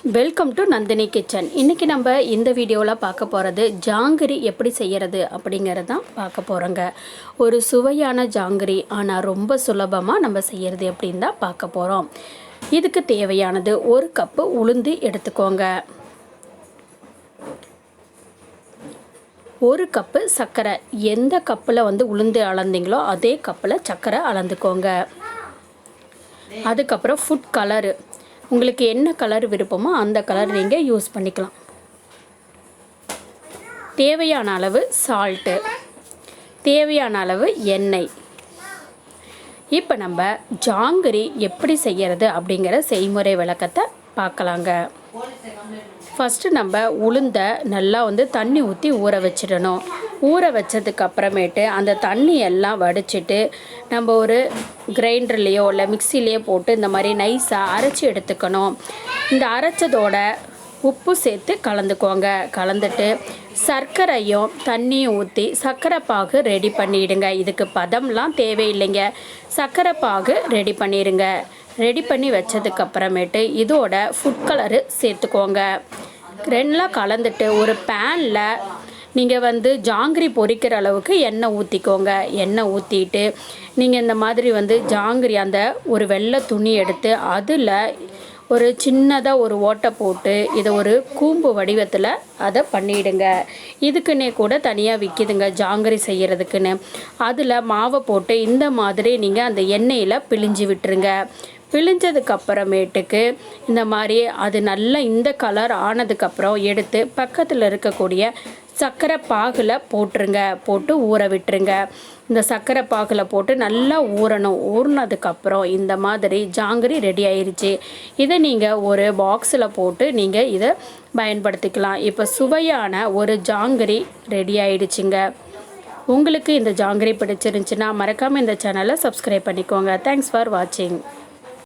Welcome to Nandini kitchen. இன்றைக்கி நம்ம இந்த வீடியோவில் பார்க்க போகிறது ஜாங்கிரி எப்படி செய்கிறது அப்படிங்கிறது தான் பார்க்க போகிறோங்க. ஒரு சுவையான ஜாங்கிரி, ஆனால் ரொம்ப சுலபமாக நம்ம செய்கிறது எப்படின்னு தான் பார்க்க போகிறோம். இதுக்கு தேவையானது 1 கப்பு உளுந்து எடுத்துக்கோங்க, 1 கப்பு சர்க்கரை. எந்த கப்பில் உளுந்து அளந்தீங்களோ அதே கப்பில் சர்க்கரை அளந்துக்கோங்க. அதுக்கப்புறம் ஃபுட் கலரு, உங்களுக்கு என்ன கலர் விருப்பமோ அந்த கலர் நீங்கள் யூஸ் பண்ணிக்கலாம். தேவையான அளவு சால்ட்டு, தேவையான அளவு எண்ணெய். இப்போ நம்ம ஜாங்கிரி எப்படி செய்கிறது அப்படிங்கிற செய்முறை விளக்கத்தை பார்க்கலாங்க. ஃபஸ்ட்டு நம்ம உளுந்தை நல்லா தண்ணி ஊற்றி ஊற வச்சிடணும். ஊற வச்சதுக்கு அப்புறமேட்டு அந்த தண்ணி எல்லாம் வடிச்சிட்டு நம்ம ஒரு கிரைண்டர்லேயோ இல்லை மிக்சிலேயோ போட்டு இந்த மாதிரி நைஸாக அரைச்சி எடுத்துக்கணும். இந்த அரைச்சதோட உப்பு சேர்த்து கலந்துக்கோங்க. கலந்துட்டு சர்க்கரையும் தண்ணியும் ஊற்றி சர்க்கரை பாகு ரெடி பண்ணிவிடுங்க. இதுக்கு பதம்லாம் தேவையில்லைங்க, சர்க்கரை பாகு ரெடி பண்ணிடுங்க. ரெடி பண்ணி வச்சதுக்கப்புறமேட்டு இதோட ஃபுட் கலரு சேர்த்துக்கோங்க. ரெண்டெலாம் கலந்துட்டு ஒரு பேனில் நீங்கள் ஜாங்கிரி பொரிக்கிற அளவுக்கு எண்ணெய் ஊற்றிக்கோங்க. எண்ணெய் ஊற்றிட்டு நீங்கள் இந்த மாதிரி ஜாங்கிரி அந்த ஒரு வெள்ளை துணி எடுத்து அதில் ஒரு சின்னதாக ஒரு ஓட்டை போட்டு இதை ஒரு கூம்பு வடிவத்தில் அதை பண்ணிவிடுங்க. இதுக்குன்னே கூட தனியாக விற்கிதுங்க ஜாங்கிரி செய்கிறதுக்குன்னு. அதில் மாவை போட்டு இந்த மாதிரி நீங்கள் அந்த எண்ணெயில் பிழிஞ்சு விட்டுருங்க. பிழிஞ்சதுக்கப்புறமேட்டுக்கு இந்த மாதிரி அது நல்லா இந்த கலர் ஆனதுக்கப்புறம் எடுத்து பக்கத்தில் இருக்கக்கூடிய சர்க்கரை பாகில் போட்டுருங்க. போட்டு ஊற விட்டுருங்க. இந்த சர்க்கரை பாகில் போட்டு நல்லா ஊறணும். ஊறினதுக்கப்புறம் இந்த மாதிரி ஜாங்கிரி ரெடி ஆயிடுச்சு. இதை நீங்கள் ஒரு பாக்ஸில் போட்டு நீங்கள் இதை பயன்படுத்திக்கலாம். இப்போ சுவையான ஒரு ஜாங்கிரி ரெடி ஆயிடுச்சுங்க. உங்களுக்கு இந்த ஜாங்கிரி பிடிச்சிருந்துச்சுன்னா மறக்காமல் இந்த சேனலை சப்ஸ்கிரைப் பண்ணிக்கோங்க. தேங்க்ஸ் ஃபார் வாட்சிங்.